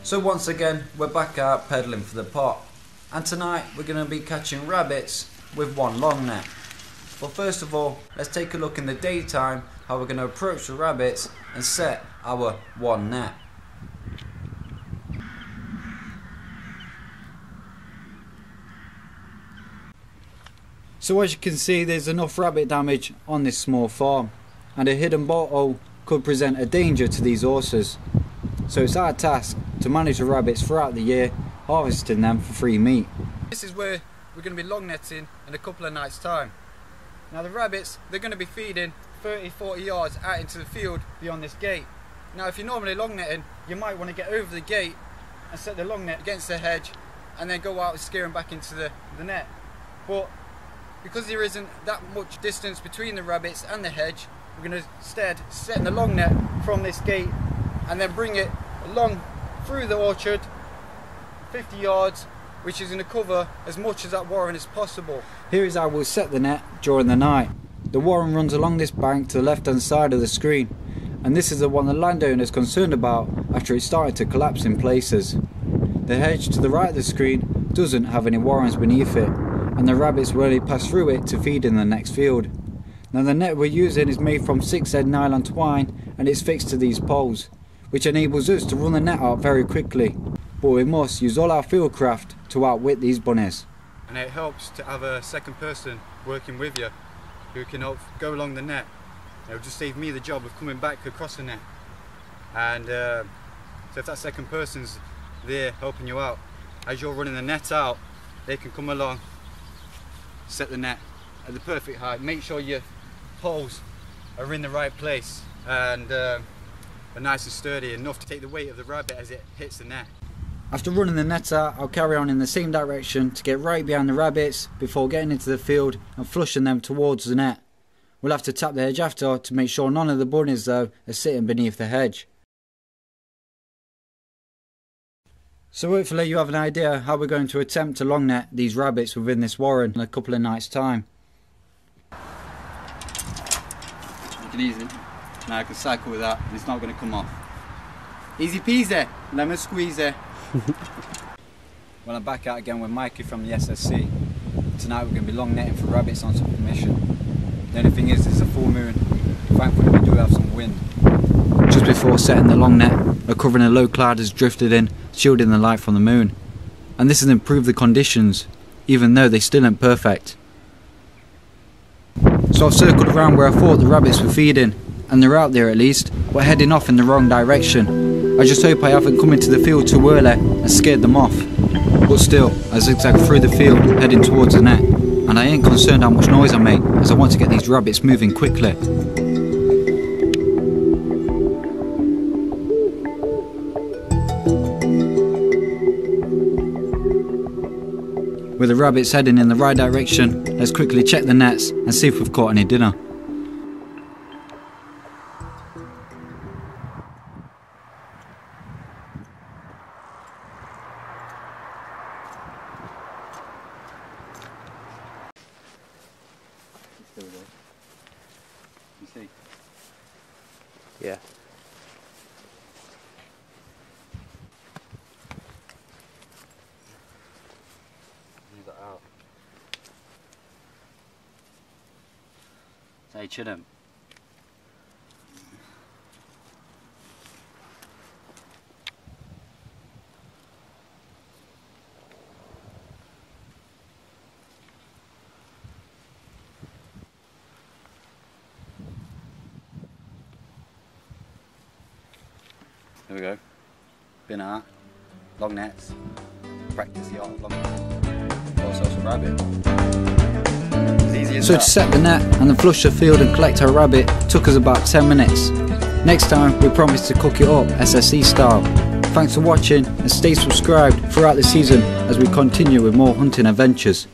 So once again we're back out pedaling for the pot, and tonight we're going to be catching rabbits with one long net. But first of all, let's take a look in the daytime how we're going to approach the rabbits and set our one net. So as you can see, there's enough rabbit damage on this small farm, and a hidden bolt hole could present a danger to these horses. So it's our task to manage the rabbits throughout the year, harvesting them for free meat. This is where we're going to be long netting in a couple of nights time. Now the rabbits, they're going to be feeding 30-40 yards out into the field beyond this gate. Now if you're normally long netting, you might want to get over the gate and set the long net against the hedge and then go out and steer them back into the net. But because there isn't that much distance between the rabbits and the hedge, we're going to instead set the long net from this gate and then bring it along through the orchard 50 yards, which is going to cover as much of that warren as possible. Here is how we'll set the net during the night. The warren runs along this bank to the left hand side of the screen, and this is the one the landowner is concerned about after it started to collapse in places. The hedge to the right of the screen doesn't have any warrens beneath it, and the rabbits will only pass through it to feed in the next field. Now the net we're using is made from 6-head nylon twine, and it's fixed to these poles, which enables us to run the net out very quickly. But we must use all our field craft to outwit these bunnies. And it helps to have a second person working with you who can help go along the net. It'll just save me the job of coming back across the net. And so if that second person's there helping you out, as you're running the net out, they can come along, set the net at the perfect height, make sure your poles are in the right place and are nice and sturdy enough to take the weight of the rabbit as it hits the net. After running the net out, I'll carry on in the same direction to get right behind the rabbits before getting into the field and flushing them towards the net. We'll have to tap the hedge after to make sure none of the bunnies though are sitting beneath the hedge. So hopefully you have an idea how we're going to attempt to long net these rabbits within this warren in a couple of nights time. Take it easy. Now I can cycle with that and it's not going to come off. Easy peasy, lemon squeezy. Well, I'm back out again with Mikey from the SSC. Tonight we're going to be long netting for rabbits on top of the mission. The only thing is it's a full moon. Thankfully we do have some wind. Just before setting the long net, a covering of low cloud has drifted in, shielding the light from the moon. And this has improved the conditions, even though they still aren't perfect. So I've circled around where I thought the rabbits were feeding, and they're out there at least, but heading off in the wrong direction. I just hope I haven't come into the field too early and scared them off. But still, I zigzag through the field, heading towards the net, and I ain't concerned how much noise I make, as I want to get these rabbits moving quickly. With the rabbits heading in the right direction, let's quickly check the nets and see if we've caught any dinner. There we go. You see? Yeah. Move that out. Say Chidham. There we go. Been out, long nets, practice the art of long nets. Also some rabbit. It's easy as So that. to set the net and then flush the field and collect our rabbit took us about 10 minutes. Next time we promise to cook it up SSC style. Thanks for watching and stay subscribed throughout the season as we continue with more hunting adventures.